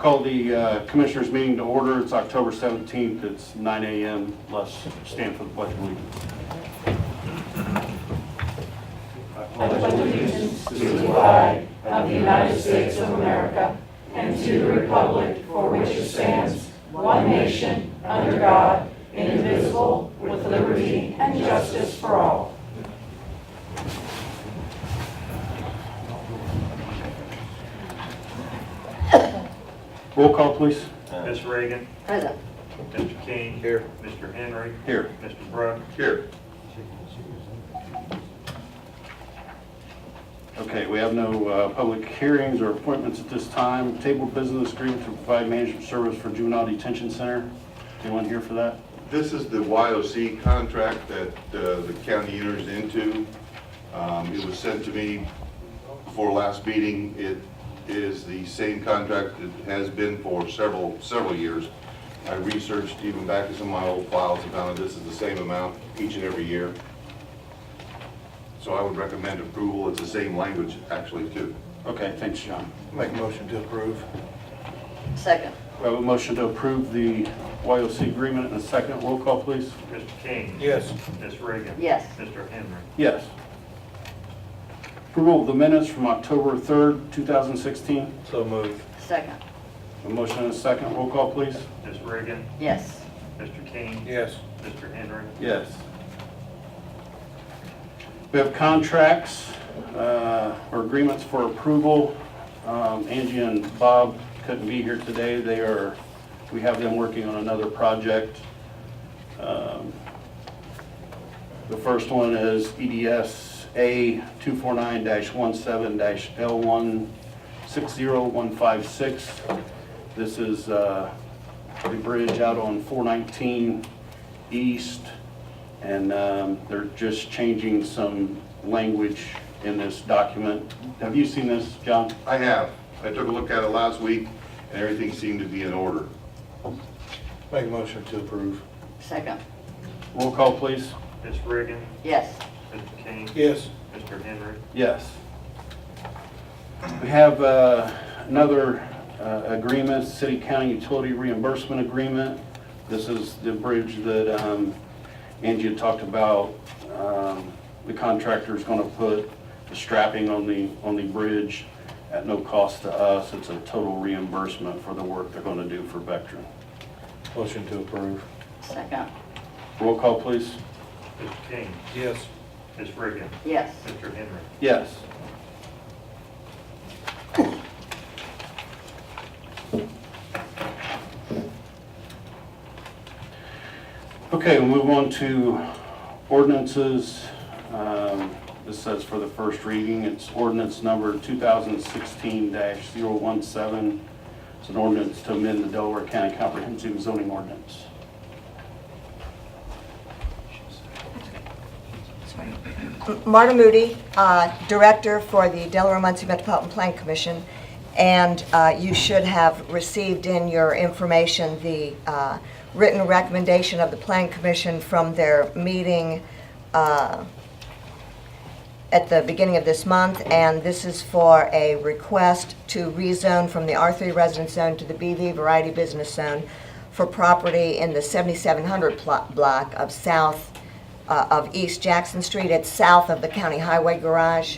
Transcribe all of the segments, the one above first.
Call the Commissioners meeting to order. It's October 17th. It's 9 a.m. Let's stand for the Pledge of Allegiance. I pledge allegiance to the flag of the United States of America and to the republic for which it stands, one nation, under God, indivisible, with liberty and justice for all. Roll call, please. Ms. Reagan. Present. Mr. King. Here. Mr. Henry. Here. Mr. Brook. Here. Okay, we have no public hearings or appointments at this time. Tabled business agreement to provide management service for Juvenile Detention Center. Anyone here for that? This is the YOC contract that the county enters into. It was sent to me before last meeting. It is the same contract it has been for several years. I researched even back in some of my old files and found that this is the same amount each and every year. So I would recommend approval. It's the same language actually too. Okay, thanks, John. Make a motion to approve. Second. We have a motion to approve the YOC agreement in a second. Roll call, please. Mr. King. Yes. Ms. Reagan. Yes. Mr. Henry. Yes. Approval of the minutes from October 3rd, 2016. So moved. Second. A motion and a second. Roll call, please. Ms. Reagan. Yes. Mr. King. Yes. Mr. Henry. Yes. We have contracts or agreements for approval. Angie and Bob couldn't be here today. We have them working on another project. The first one is EDS A 249-17-L160156. This is the bridge out on 419 East. And they're just changing some language in this document. Have you seen this, John? I have. I took a look at it last week and everything seemed to be in order. Make a motion to approve. Second. Roll call, please. Ms. Reagan. Yes. Mr. King. Yes. Mr. Henry. Yes. We have another agreement, City County Utility Reimbursement Agreement. This is the bridge that Angie had talked about. The contractor is going to put the strapping on the bridge at no cost to us. It's a total reimbursement for the work they're going to do for Vectren. Motion to approve. Second. Roll call, please. Mr. King. Yes. Ms. Reagan. Yes. Mr. Henry. Yes. Okay, we'll move on to ordinances. This says for the first reading, it's ordinance number 2016-017. It's an ordinance to amend the Delaware County Comprehensive Zoning Ordinance. Marta Moody, Director for the Delaware-Muncie Metropolitan Plan Commission, and you should have received in your information the written recommendation of the Plan Commission from their meeting at the beginning of this month, and this is for a request to rezone from the R3 Residence Zone to the BV Variety Business Zone for property in the 7700 block of of East Jackson Street. It's south of the County Highway Garage,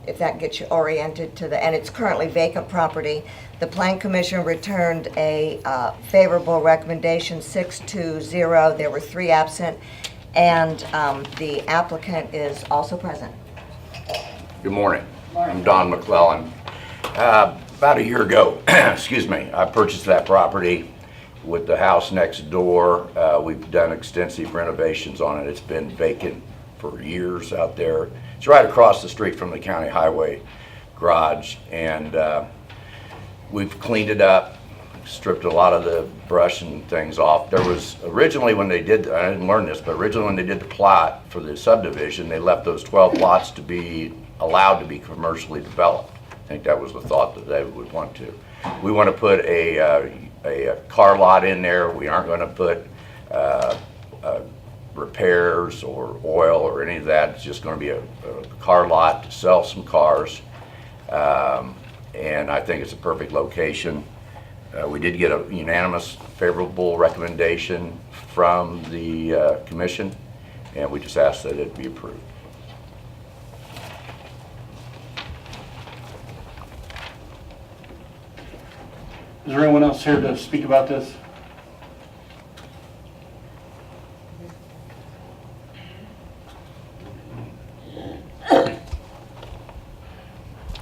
if that gets you oriented to and it's currently vacant property. The Plan Commission returned a favorable recommendation, 6-0. There were 3 absent, and the applicant is also present. Good morning. I'm Don McClellan. About a year ago, excuse me, I purchased that property with the house next door. We've done extensive renovations on it. It's been vacant for years out there. It's right across the street from the County Highway Garage, and we've cleaned it up, stripped a lot of the brush and things off. There was originally when they did, I didn't learn this, but originally when they did the plot for the subdivision, they left those 12 lots to be allowed to be commercially developed. I think that was the thought that they would want to. We want to put a car lot in there. We aren't going to put repairs or oil or any of that. It's just going to be a car lot to sell some cars. And I think it's a perfect location. We did get a unanimous favorable recommendation from the commission, and we just ask that it be approved. Is there anyone else here to speak about this?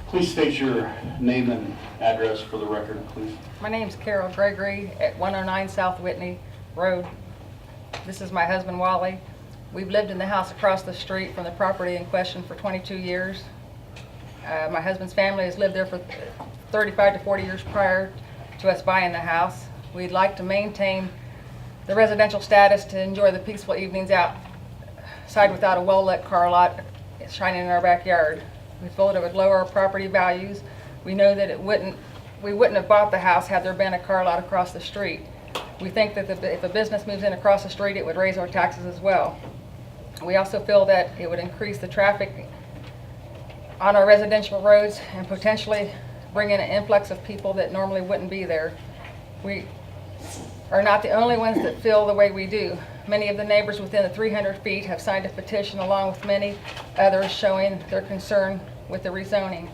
Please state your name and address for the record, please. My name's Carol Gregory at 109 South Whitney Road. This is my husband Wally. We've lived in the house across the street from the property in question for 22 years. My husband's family has lived there for 35 to 40 years prior to us buying the house. We'd like to maintain the residential status to enjoy the peaceful evenings outside without a well-lit car lot shining in our backyard. We feel it would lower our property values. We know that we wouldn't have bought the house had there been a car lot across the street. We think that if a business moves in across the street, it would raise our taxes as well. We also feel that it would increase the traffic on our residential roads and potentially bring in an influx of people that normally wouldn't be there. We are not the only ones that feel the way we do. Many of the neighbors within the 300 feet have signed a petition along with many others showing their concern with the rezoning.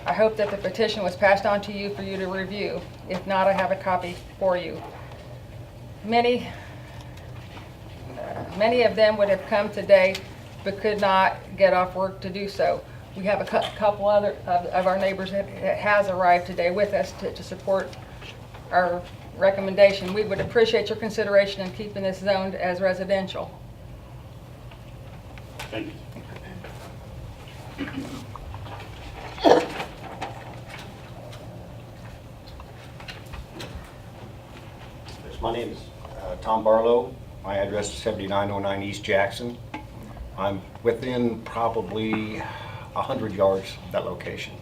I hope that the petition was passed on to you for you to review. If not, I have a copy for you. Many of them would have come today but could not get off work to do so. We have a couple other of our neighbors that has arrived today with us to support our recommendation. We would appreciate your consideration in keeping this zoned as residential. Thank you. My name is Tom Barlow. My address is 7909 East Jackson. I'm within probably 100 yards of that location.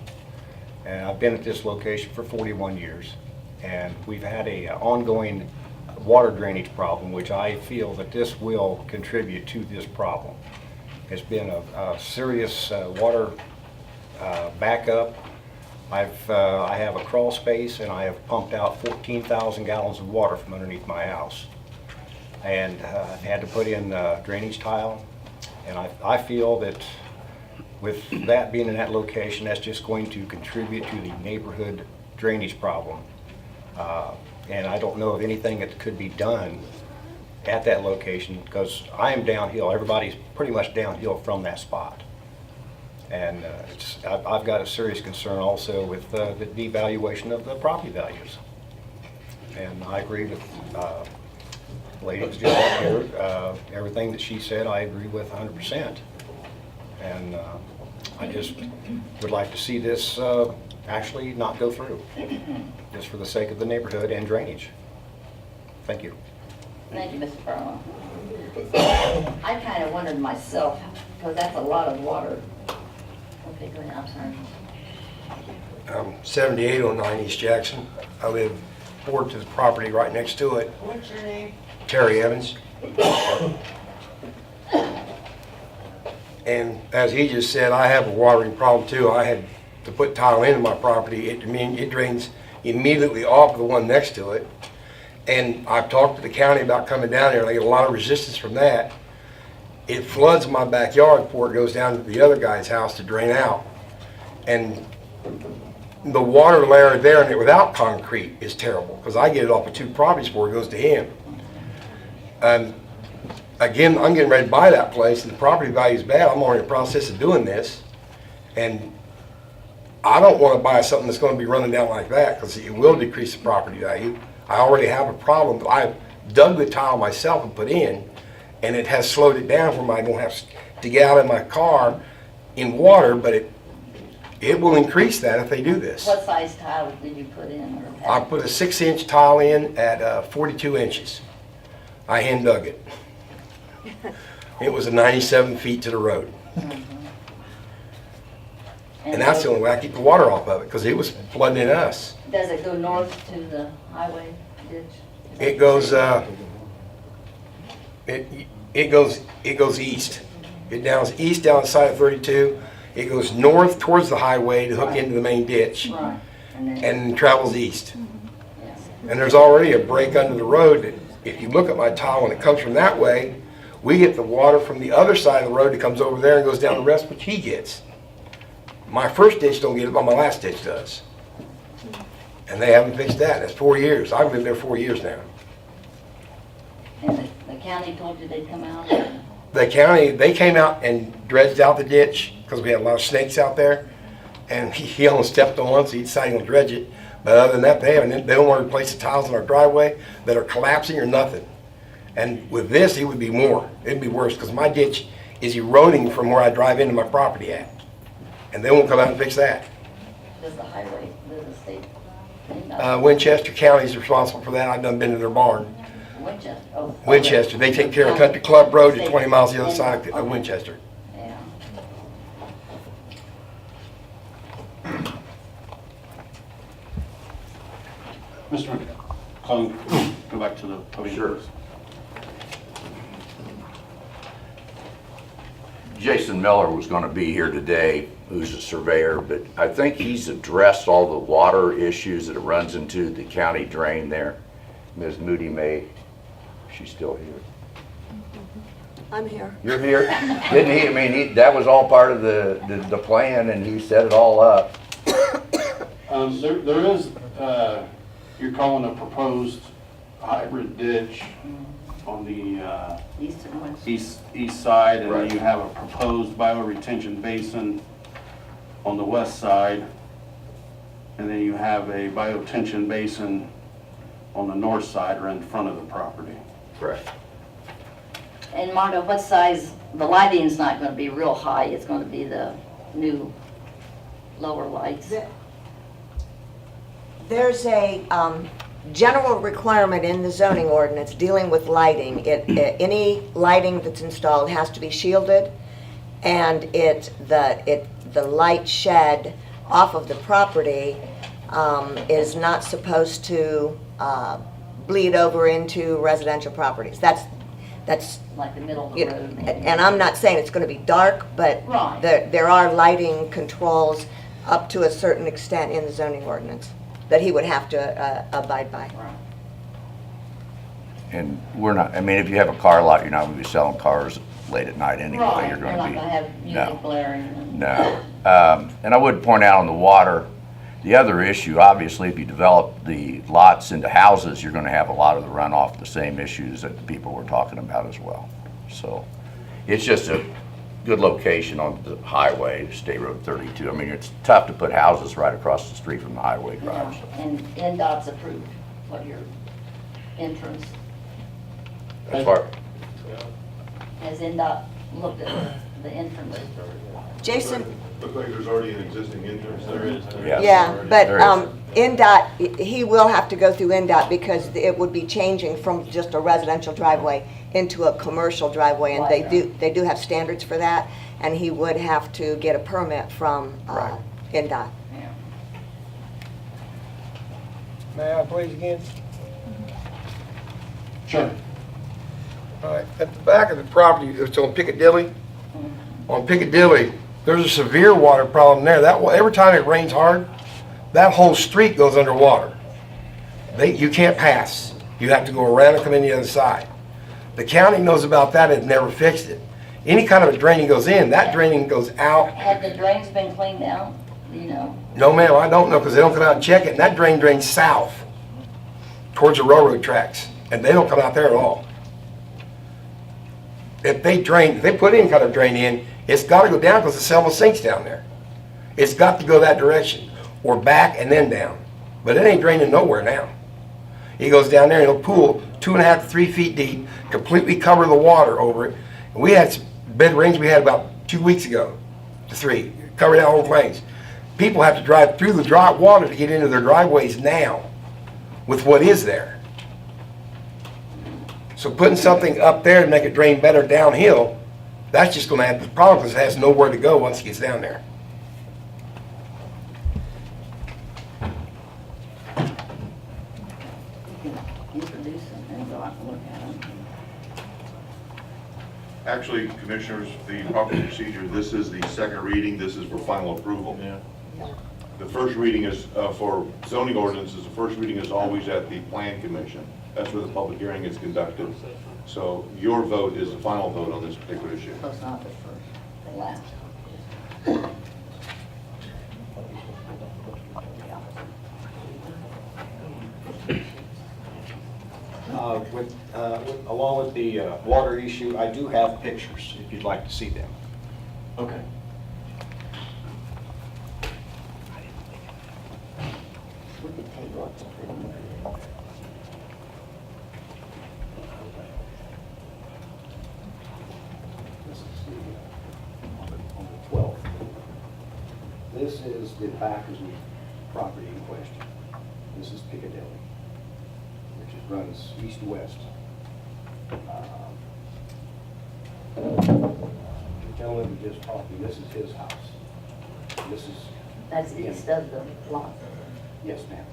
And I've been at this location for 41 years. And we've had a ongoing water drainage problem, which I feel that this will contribute to this problem. It's been a serious water backup. I have a crawl space, and I have pumped out 14,000 gallons of water from underneath my house. And I've had to put in drainage tile. And I feel that with that being in that location, that's just going to contribute to the neighborhood drainage problem. And I don't know of anything that could be done at that location because I am downhill. Everybody's pretty much downhill from that spot. And I've got a serious concern also with the devaluation of the property values. And I agree with the lady who's just up here. Everything that she said, I agree with 100%. And I just would like to see this actually not go through, just for the sake of the neighborhood and drainage. Thank you. Thank you, Mr. Barlow. I kind of wondered myself, because that's a lot of water. Okay, go ahead, I'm sorry. 7809 East Jackson. I live forward to the property right next to it. What's your name? Terry Evans. And as he just said, I have a watering problem too. I had to put tile into my property. It drains immediately off of the one next to it. And I've talked to the county about coming down there. They get a lot of resistance from that. It floods my backyard before it goes down to the other guy's house to drain out. And the water layer there and it without concrete is terrible because I get it off of 2 properties before it goes to him. Again, I'm getting ready to buy that place and the property value is bad. I'm already in the process of doing this. And I don't want to buy something that's going to be running down like that because it will decrease the property value. I already have a problem. I've dug the tile myself and put in, and it has slowed it down where I don't have to get out of my car in water, but it will increase that if they do this. What size tile did you put in? Or I put a 6-inch tile in at 42 inches. I hand dug it. It was a 97 feet to the road. And that's the only way I keep the water off of it because it was flooding in us. Does it go north to the highway ditch? It goes it goes east. It goes east down the side of 32. It goes north towards the highway to hook into the main ditch Right. And then, and travels east. yes. And there's already a break under the road that, if you look at my tile, when it comes from that way, we get the water from the other side of the road that comes over there and goes down the rest, which he gets. My first ditch don't get it, but my last ditch does. And they haven't fixed that. That's 4 years. I've lived there 4 years now. And the county told you they'd come out? The county, they came out and dredged out the ditch because we had a lot of snakes out there. And he almost stepped on one, so he decided to dredge it. But other than that, they don't want to replace the tiles in our driveway that are collapsing or nothing. And with this, it would be more. It'd be worse because my ditch is eroding from where I drive into my property at. And they won't come out and fix that. Does the highway, does the state? Winchester County is responsible for that. I've done been to their barn. Winchester? Oh. Winchester, they take care of Country Club Road at 20 miles the other side of Winchester. Yeah. Mr. McClellan, go back to the podium. Sure. Jason Miller was going to be here today, who's a surveyor, but I think he's addressed all the water issues that it runs into the county drain there. Ms. Moody May, she's still here. I'm here. You're here? Didn't he? I mean, that was all part of the plan, and he set it all up. There is, you're calling a proposed hybrid ditch on the East and west. east side, and then Right. you have a proposed bioretention basin on the west side, and then you have a bioretention basin on the north side or in front of the property. Correct. And Marta, what size, the lighting's not gonna be real high, it's gonna be the new lower lights. There's a general requirement in the zoning ordinance dealing with lighting. Any lighting that's installed has to be shielded, and the light shed off of the property is not supposed to bleed over into residential properties. That's Like the middle of the road. and I'm not saying it's going to be dark, but Right. there are lighting controls up to a certain extent in the zoning ordinance that he would have to abide by. And we're not, I mean, if you have a car lot, you're not going to be selling cars late at night anyway. Right, You're they're going not to be. gonna have music No. blaring. and- No. And I would point out on the water, the other issue, obviously, if you develop the lots into houses, you're going to have a lot of the runoff, the same issues that the people were talking about as well. So it's just a good location on the highway, State Road 32. I mean, it's tough to put houses right across the street from the highway drive. Yeah, and NDOT's approved what your entrance, As far, has NDOT looked at the entrance? Jason? Looks like there's already an existing entrance there. yes. Yeah, but There is. NDOT, he will have to go through NDOT because it would be changing from just a residential driveway into a commercial driveway, and they do have standards for that, and he would have to get a permit from Right. NDOT. Yeah. May I please again? Sure. All right, at the back of the property, it's on Piccadilly. On Piccadilly, there's a severe water problem there. Every time it rains hard, that whole street goes underwater. You can't pass. You have to go around and come in the other side. The county knows about that and never fixed it. Any kind of a draining goes in, that draining goes out. Have the drains been cleaned out, do you know? No, ma'am, I don't know, because they don't come out and check it, and that drain drains south towards the railroad tracks, and they don't come out there at all. If they put any kind of drain in, it's got to go down because the Selma sinks down there. It's got to go that direction, or back and then down. But it ain't draining nowhere now. It goes down there and it'll pool 2.5 to 3 feet deep, completely cover the water over it. And we had some big rains we had about 2 weeks ago, to 3, covered that whole plains. People have to drive through the dry water to get into their driveways now with what is there. So putting something up there to make it drain better downhill, that's just going to have the problem because it has nowhere to go once it gets down there. You can introduce them and go out and look at them. Actually, Commissioners, the proper procedure, this is the second reading, this is for final approval. Yeah. the first reading is, for zoning ordinances, the first reading is always at the plan commission. That's where the public hearing is conducted. So your vote is the final vote on this particular issue. So it's not the first, the last. Along with the water issue, I do have pictures, if you'd like to see them. Okay. We could take lots of them. This is on the 12th. This is the back of the property in question. This is Piccadilly, which is, runs east-west. The gentleman who just talked to me, this is his house. This is, That's east of the lot. yes, ma'am.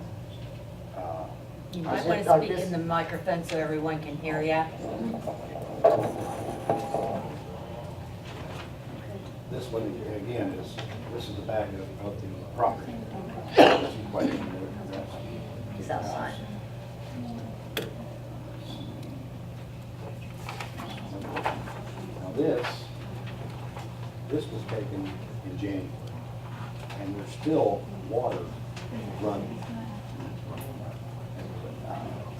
You Is might it- want to or speak this- in the microphone so everyone can hear you. This one, again, is, this is the back of the property. This is quite a- He's outside. Now this was taken in January, and there's still water running.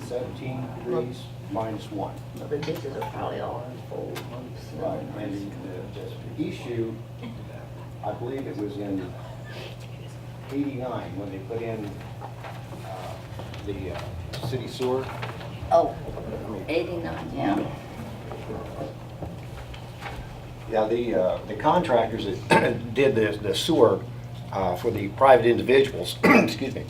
17 degrees -1. Well, the ditches are probably all full of snow. Right, and the issue, I believe it was in '89 when they put in the city sewer. Oh, 89, yeah. Yeah, the contractors that did the sewer for the private individuals, excuse me,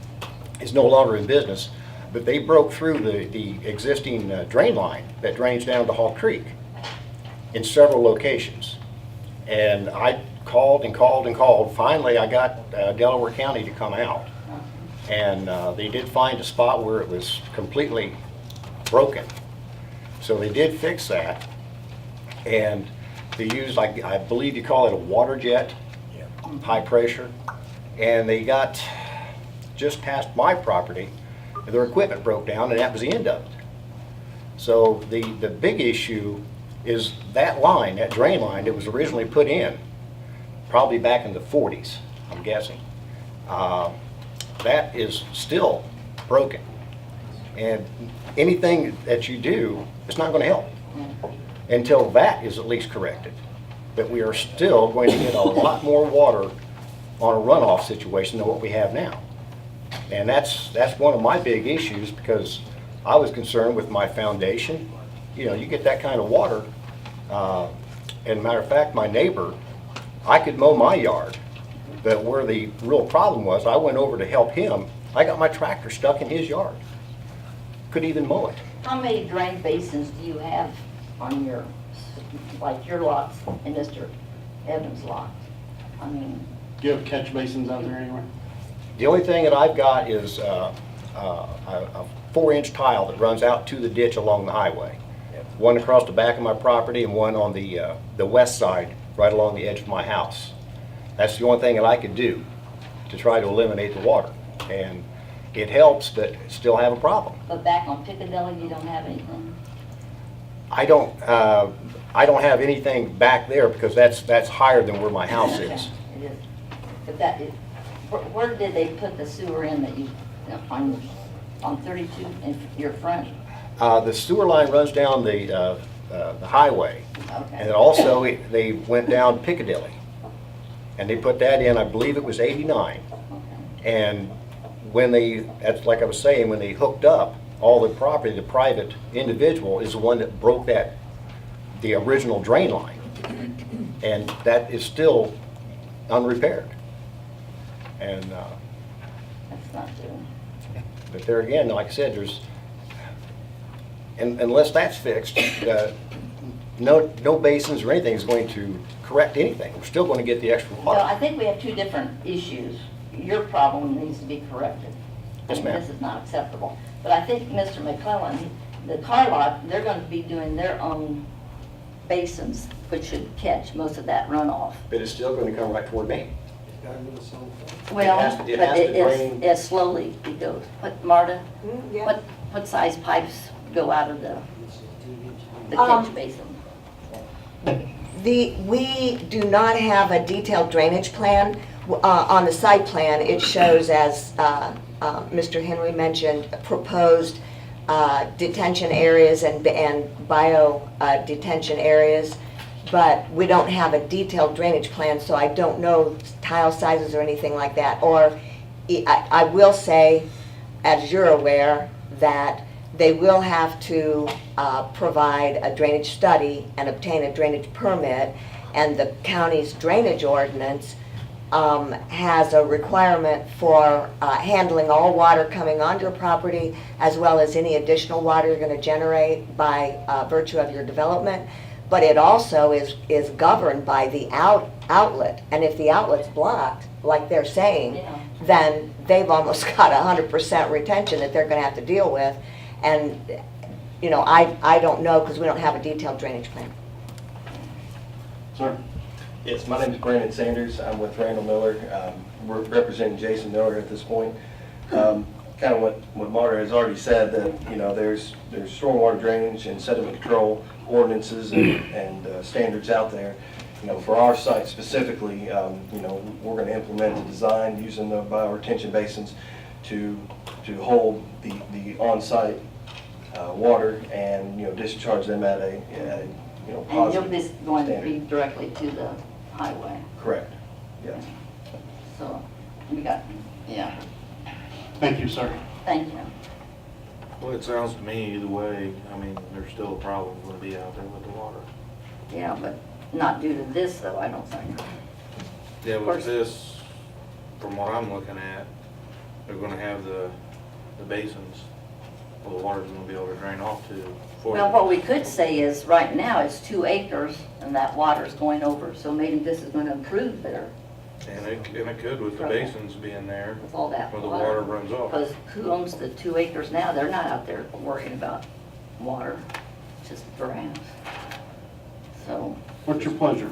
is no longer in business, but they broke through the existing drain line that drains down to Hall Creek in several locations. And I called and called and called. Finally, I got Delaware County to come out. And they did find a spot where it was completely broken. So they did fix that. And they used, like, I believe you call it a water jet, high pressure. And they got just past my property, their equipment broke down, and that was the end of it. So the big issue is that line, that drain line that was originally put in, probably back in the 40s, I'm guessing. That is still broken. And anything that you do, it's not going to help until that is at least corrected. But we are still going to get a lot more water on a runoff situation than what we have now. And that's one of my big issues, because I was concerned with my foundation. You know, you get that kind of water. And matter of fact, my neighbor, I could mow my yard, but where the real problem was, I went over to help him. I got my tractor stuck in his yard. Couldn't even mow it. How many drain basins do you have on your, like your lots and Mr. Evans' lot? I mean, Do you have catch basins out there anywhere? The only thing that I've got is a 4-inch tile that runs out to the ditch along the highway. One across the back of my property and one on the west side, right along the edge of my house. That's the only thing that I could do to try to eliminate the water. And it helps, but still have a problem. but back on Piccadilly, you don't have anything? I don't have anything back there because that's higher than where my house is. It is. But that, where did they put the sewer in that you, on 32 in your front? The sewer line runs down the highway. Okay. And then also, they went down Piccadilly. And they put that in, I believe it was '89. And when that's like I was saying, when they hooked up all the property, the private individual is the one that broke the original drain line. And that is still unrepaired. And, That's not good. but there again, like I said, unless that's fixed, no basins or anything is going to correct anything. We're still going to get the extra Well, I water. think we have two different issues. Your problem needs to be corrected. Yes, ma'am. This is not acceptable. But I think Mr. McClellan, the car lot, they're going to be doing their own basins, which should catch most of that runoff. But it's still going to come right toward me. Well, has to- but it has to it's, drain. it's slowly it goes. But Marta, Yeah. what size pipes go out of the Um, catch basin? We do not have a detailed drainage plan. On the site plan, it shows, as Mr. Henry mentioned, proposed detention areas and bio detention areas, but we don't have a detailed drainage plan, so I don't know tile sizes or anything like that. Or I will say, as you're aware, that they will have to provide a drainage study and obtain a drainage permit, and the county's drainage ordinance has a requirement for handling all water coming onto your property, as well as any additional water you're going to generate by virtue of your development. But it also is governed by the outlet, and if the outlet's blocked, like they're saying, Yeah. then they've almost got 100% retention that they're going to have to deal with. And, you know, I don't know, because we don't have a detailed drainage plan. Sir? Yes, my name is Brandon Sanders. I'm with Randall Miller. We're representing Jason Miller at this point. Kind of what Marta has already said, that, you know, there's stormwater drainage and sediment control ordinances and standards out there. You know, for our site specifically, you know, we're going to implement a design using the bioretention basins to hold the on-site water and, you know, discharge them at a you know, And positive this is going to be standard. directly to the highway. Correct, yes. So we got, yeah, Thank you, sir. thank you. Well, it sounds to me either way, I mean, there's still a problem going to be out there with the water. Yeah, but not due to this though, I don't think. Yeah, Of course. with this, from what I'm looking at, they're going to have the basins where the water's going to be able to drain off to. Well, what we could say is, right now, it's 2 acres and that water's going over, so maybe this is gonna improve there And it could with the basins being there, with all that where the water water. runs off. Because who owns the 2 acres now? They're not out there worrying about water, just grass. So, What's your pleasure?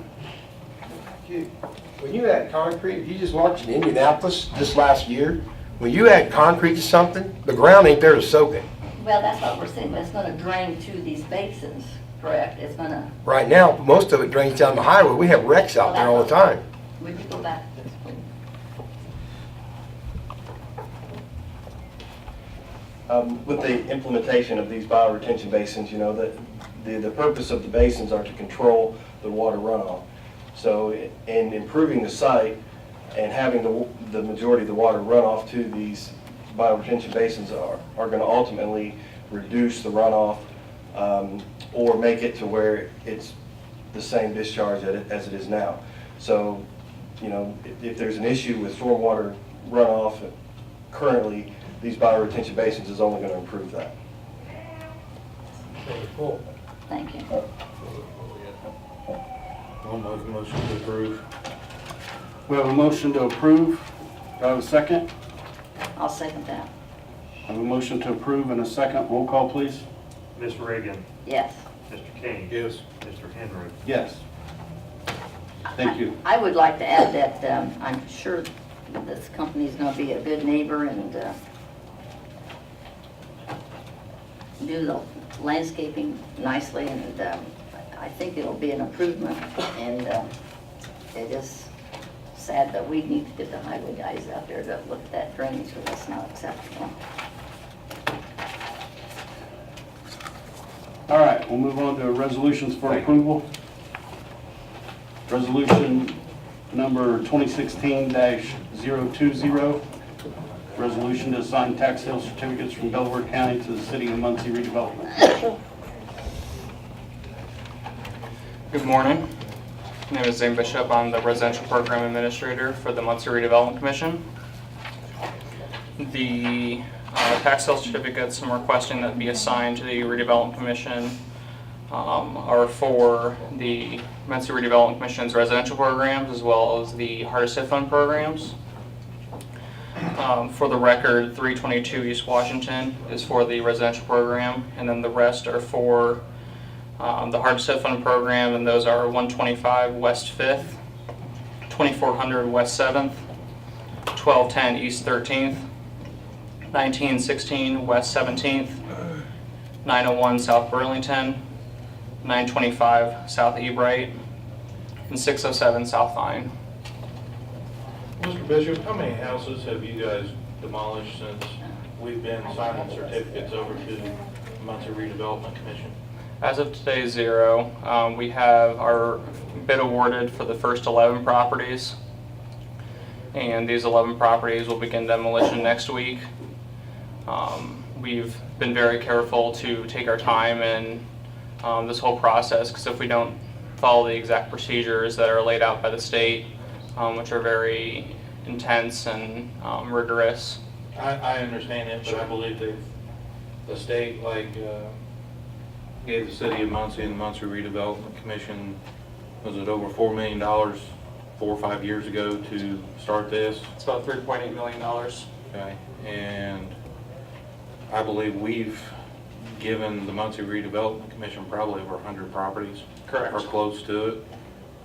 When you add concrete, if you just watched in Indianapolis this last year, when you add concrete to something, the ground ain't there to soak it. well, that's what we're saying, it's gonna drain to these basins, correct? It's gonna, Right now, most of it drains down the highway. We have wrecks out there all the time. would you go back to this, please? With the implementation of these bioretention basins, you know, the purpose of the basins are to control the water runoff. So in improving the site and having the majority of the water run off to these bioretention basins are going to ultimately reduce the runoff or make it to where it's the same discharge as it is now. So, you know, if there's an issue with stormwater runoff currently, these bioretention basins is only going to improve that. Thank you. I'll make a motion to approve. We have a motion to approve. Do I have a second? I'll second that. I have a motion to approve and a second. Roll call, please. Ms. Reagan, Yes. Mr. King. Yes. Mr. Henry. Yes. Thank you. I would like to add that I'm sure this company is going to be a good neighbor and do the landscaping nicely, and I think it'll be an improvement. And it is sad that we need to get the highway guys out there to look at that drainage, because that's not acceptable. All right, we'll move on to resolutions for approval. Resolution number 2016-020, resolution to assign tax sale certificates from Delaware County to the City of Muncie redevelopment. Good morning. My name is Zane Bishop. I'm the Residential Program Administrator for the Muncie Redevelopment Commission. The tax sale certificates I'm requesting that be assigned to the Redevelopment Commission are for the Muncie Redevelopment Commission's residential programs as well as the Hardest Hit Fund programs. For the record, 322 East Washington is for the residential program, and then the rest are for the Hardest Hit Fund program, and those are 125 West 5th, 2400 West 7th, 1210 East 13th, 1916 West 17th, 901 South Burlington, 925 South Ebright, and 607 South Vine. Mr. Bishop, how many houses have you guys demolished since we've been signing certificates over to the Muncie Redevelopment Commission? As of today, 0. We have our bid awarded for the first 11 properties, and these 11 properties will begin demolition next week. We've been very careful to take our time in this whole process, because if we don't follow the exact procedures that are laid out by the state, which are very intense and rigorous. I understand it, but I believe the state gave the city of Muncie and the Muncie Redevelopment Commission, was it over $4 million 4 or 5 years ago to start this? It's about $3.8 million. Okay, and I believe we've given the Muncie Redevelopment Commission probably over 100 properties. Correct. Or close to it.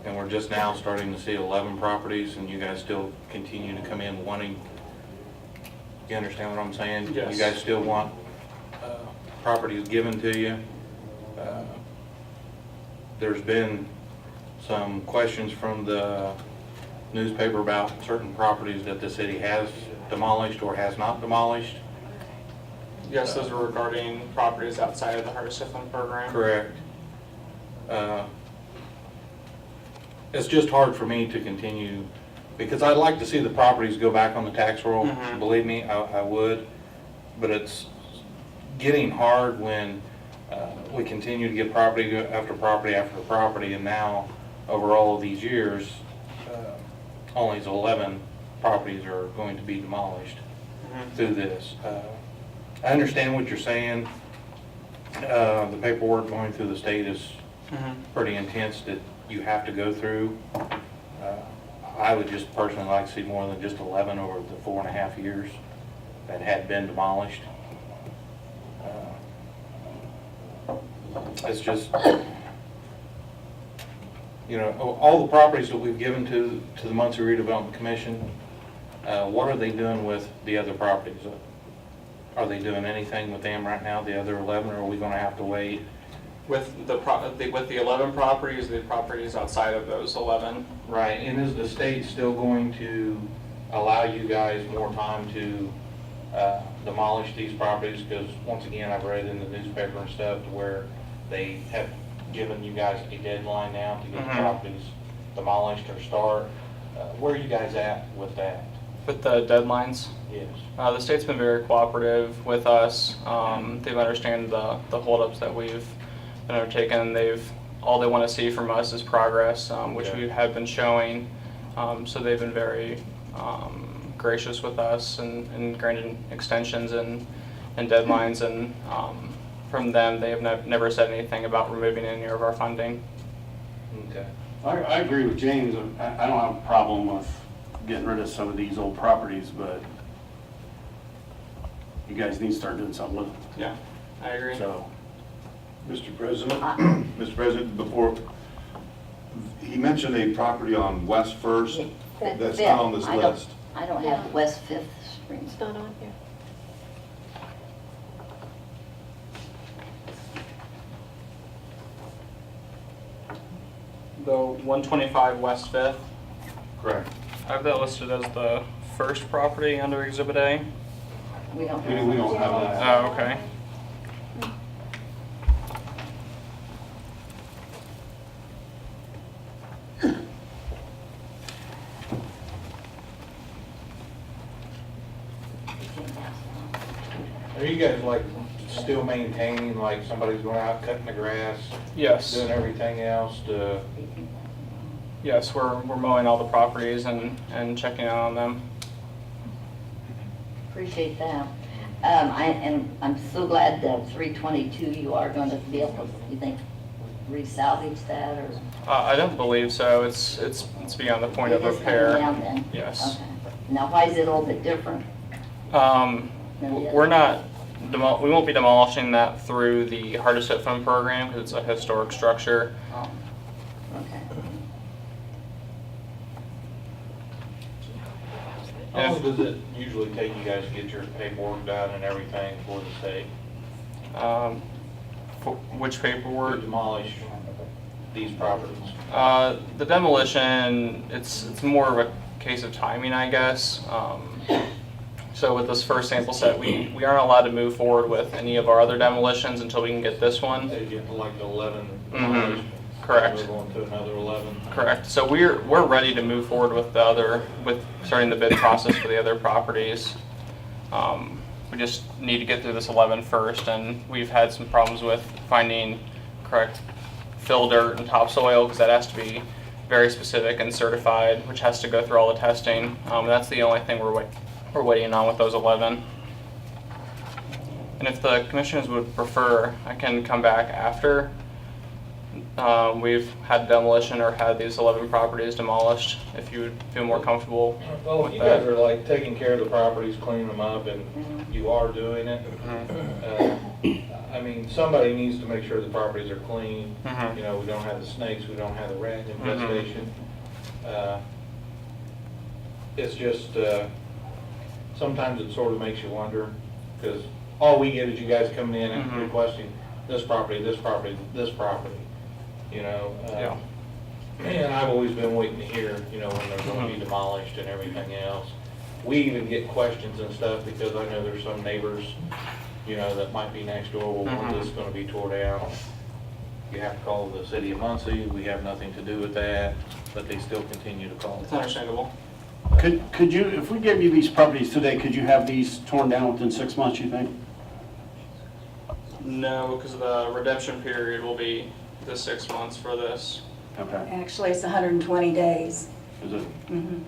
And we're just now starting to see 11 properties, and you guys still continue to come in wanting, you understand what I'm saying? Yes. You guys still want properties given to you. There's been some questions from the newspaper about certain properties that the city has demolished or has not demolished. Yes, those are regarding properties outside of the Hardest-Hit Fund program. Correct. It's just hard for me to continue, because I'd like to see the properties go back on the tax roll. Mhm. Believe me, I would. But it's getting hard when we continue to get property after property after property, and now, over all of these years, only 11 properties are going to be demolished through this. I understand what you're saying. The paperwork going through the state is pretty intense that you have to go through. I would just personally like to see more than just 11 over the 4.5 years that had been demolished. It's just, you know, all the properties that we've given to the Muncie Redevelopment Commission, what are they doing with the other properties? Are they doing anything with them right now, the other 11, or are we going to have to wait? With the 11 properties, the properties outside of those 11. Right, and is the state still going to allow you guys more time to demolish these properties? Because once again, I've read in the newspaper and stuff to where they have given you guys a deadline now to get the properties demolished or start. Where are you guys at with that? With the deadlines? Yes. The state's been very cooperative with us. They've understood the holdups that we've been undertaken. All they want to see from us is progress, which we have been showing. So they've been very gracious with us and granted extensions and deadlines. And from them, they have never said anything about removing any of our funding. Okay. I agree with James. I don't have a problem with getting rid of some of these old properties, but you guys need to start doing something with them. Yeah, I agree. So, Mr. President, Mr. President, before, he mentioned a property on West First that's not on this list. I don't have West Fifth Street. It's not on here. The 125 West 5th. Correct. I have that listed as the first property under Exhibit A. We don't we have. don't have that. Oh, okay. Are you guys like still maintaining, like somebody's going out cutting the grass, Yes. doing everything else to? Yes, we're mowing all the properties and checking out on them. Appreciate that. And I'm so glad that 322, you are going to be able to, you think, re-salvage that, or? I don't believe so. It's beyond the point of It is repair. coming down then? Yes. Okay. Now, why is it a little bit different? We're not, we won't be demolishing that through the Hardest Hit Fund program because it's a historic structure. Oh, okay. How long does it usually take you guys to get your paperwork done and everything for the state? Which To paperwork? demolish these properties? The demolition, it's more of a case of timing, I guess. So with this first sample set, we aren't allowed to move forward with any of our other demolitions until we can get this one. They get like 11 Mhm. demolished. Correct. We're going to another 11. Correct. So we're ready to move forward with starting the bid process for the other properties. We just need to get through this 11 first, and we've had some problems with finding correct fill dirt and topsoil, because that has to be very specific and certified, which has to go through all the testing. That's the only thing we're waiting on with those 11. And if the commissioners would prefer, I can come back after we've had demolition or had these 11 properties demolished, if you would feel more comfortable Well, with you guys that. are like taking care of the properties, cleaning them up, and you are doing it. I mean, somebody needs to make sure the properties are clean. Mhm. You know, we don't have the snakes, we don't have the rat infestation. It's just, sometimes it sort of makes you wonder, because all we get is you guys coming in and Mhm. requesting this property, this property, this property, you know? Yeah. And I've always been waiting to hear, you know, when they're going to be demolished and everything else. We even get questions and stuff because I know there's some neighbors, you know, that might be next door, well, when's this going to be tore down? You have to call the city of Muncie, we have nothing to do with that, but they still continue to call. It's understandable. Could you, if we gave you these properties today, could you have these torn down within 6 months, you think? No, because the redemption period will be the 6 months for this. Okay. Actually, it's 120 days. Is it? Mhm.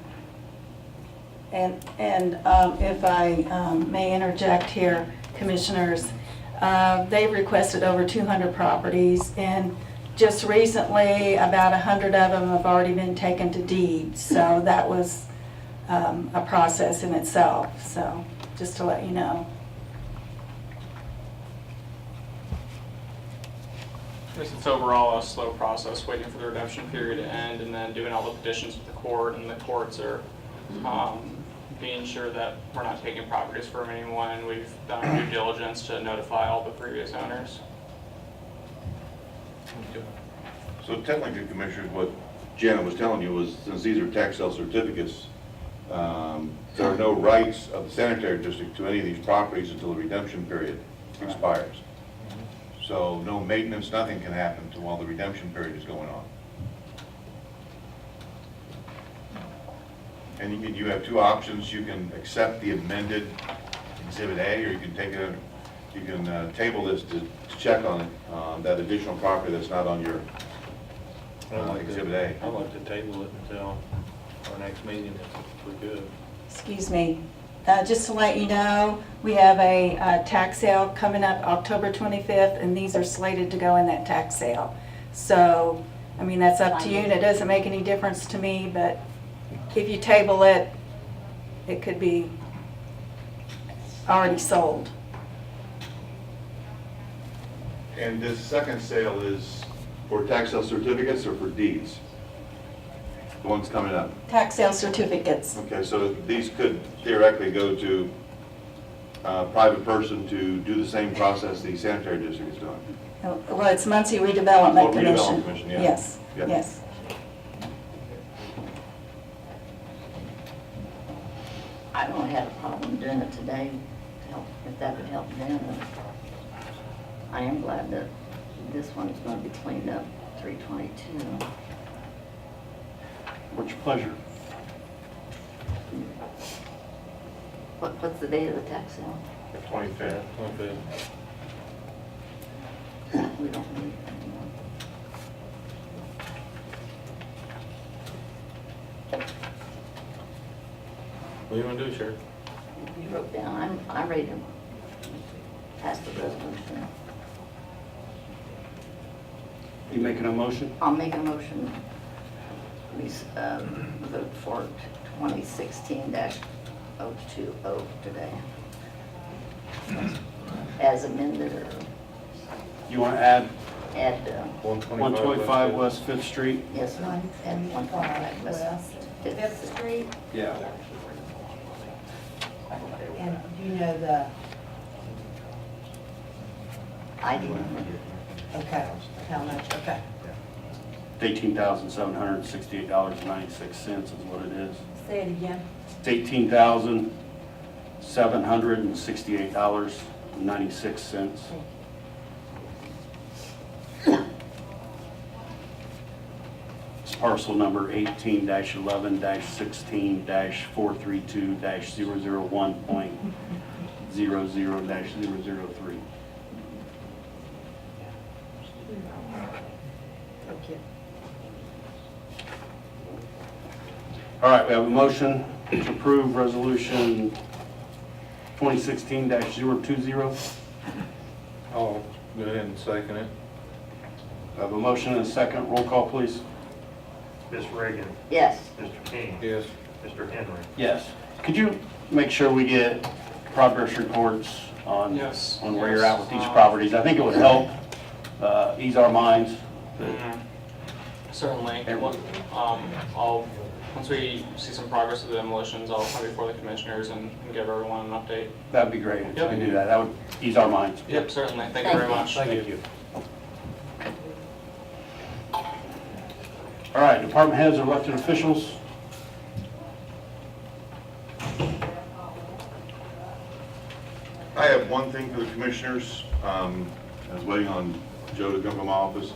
And if I may interject here, Commissioners, they've requested over 200 properties, and just recently, about 100 of them have already been taken to deed, so that was a process in itself, so just to let you know. It's overall a slow process, waiting for the redemption period to end and then doing all the petitions with the court, and the courts are being sure that we're not taking properties from anyone, and we've done our due diligence to notify all the previous owners. So technically, Commissioners, what Janet was telling you was, since these are tax sale certificates, there are no rights of the sanitary district to any of these properties until the redemption period expires. So no maintenance, nothing can happen to while the redemption period is going on. And you have two options. You can accept the amended Exhibit A, or you can take it, you can table this to check on it, that additional property that's not on your Exhibit A. I'd like to table it until our next meeting if we could. Excuse me, just to let you know, we have a tax sale coming up October 25th, and these are slated to go in that tax sale. So, I mean, that's up to you, and it doesn't make any difference to me, but if you table it, it could be already sold. And this second sale is for tax sale certificates or for deeds? The one's coming up. Tax sale certificates. Okay, so these could theoretically go to a private person to do the same process the sanitary district is doing. Well, it's Muncie Redevelopment Oh, Commission. Redevelopment Commission, yeah. Yes, Yeah. yes. I don't have a problem doing it today, to help, if that would help them. I am glad that this one is going to be cleaned up, 322. What's your pleasure? What's the date of the tax sale? 25th. We don't need it anymore. What do you want to do, Sheriff? You wrote down, I'm ready to pass the resolution. You making a motion? I'll make a motion. We vote for 2016-020 today. As amended, or You want to add add, 125 West 5th Street? yes, add 125 West 5th Street. Yeah. And do you know the, I didn't. okay, how much, okay. $18,768.96 is what it is. Say it again. It's $18,768.96. It's parcel number 18-11-16-432-001.00-003. Thank you. All right, we have a motion to approve resolution 2016-020. I'll go ahead and second it. I have a motion and a second. Roll call, please. Ms. Reagan, Yes. Mr. King, Yes. Mr. Henry. Yes. Could you make sure we get progress reports on, Yes, on where you're at with yes. these properties? I think it would help ease our minds. Certainly. I'll, once we see some progress with the demolitions, I'll come before the commissioners and give everyone an update. That'd be great if you Yep. can do that. That would ease our minds. Yep, certainly. Thank you very much. Thank you. All right, department heads or elected officials. I have one thing for the commissioners. I was waiting on Joe to come from my office.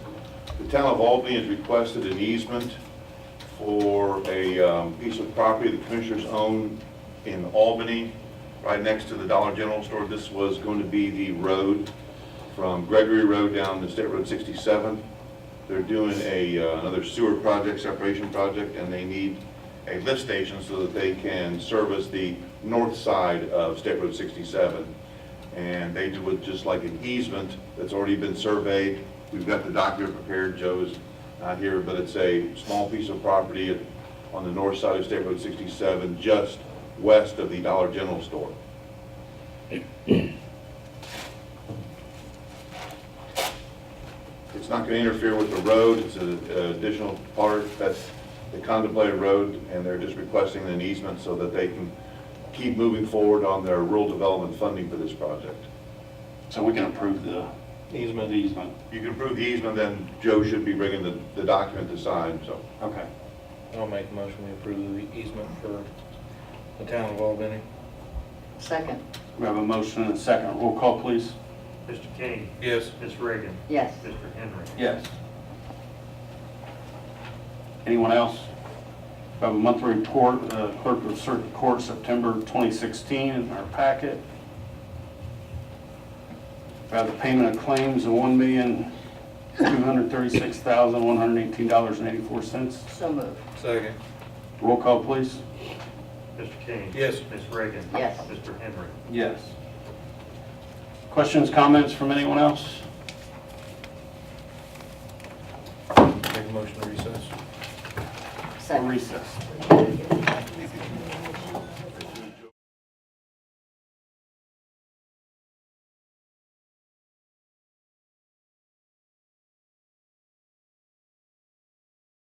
The town of Albany has requested an easement for a piece of property the commissioners own in Albany, right next to the Dollar General store. This was going to be the road from Gregory Road down to State Road 67. They're doing another sewer project, separation project, and they need a lift station so that they can service the north side of State Road 67. And they do it just like an easement that's already been surveyed. We've got the document prepared. Joe's not here, but it's a small piece of property on the north side of State Road 67, just west of the Dollar General store. It's not going to interfere with the road. It's an additional part. That's the contemplated road, and they're just requesting an easement so that they can keep moving forward on their rural development funding for this project. So we can approve the easement. You can approve the easement, then Joe should be bringing the document to sign, so. Okay. I'll make a motion to approve the easement for the town of Albany. Second. We have a motion and a second. Roll call, please. Mr. King, Yes. Ms. Reagan, Yes. Mr. Henry. Yes. Anyone else? We have a monthly report, Clerk of Circuit Court, September 2016 in our packet. We have the payment of claims of $1,236,118.84. So moved. Second. Roll call, please. Mr. King. Yes. Ms. Reagan. Yes. Mr. Henry. Yes. Questions, comments from anyone else? Make a motion to recess. Second. Recess.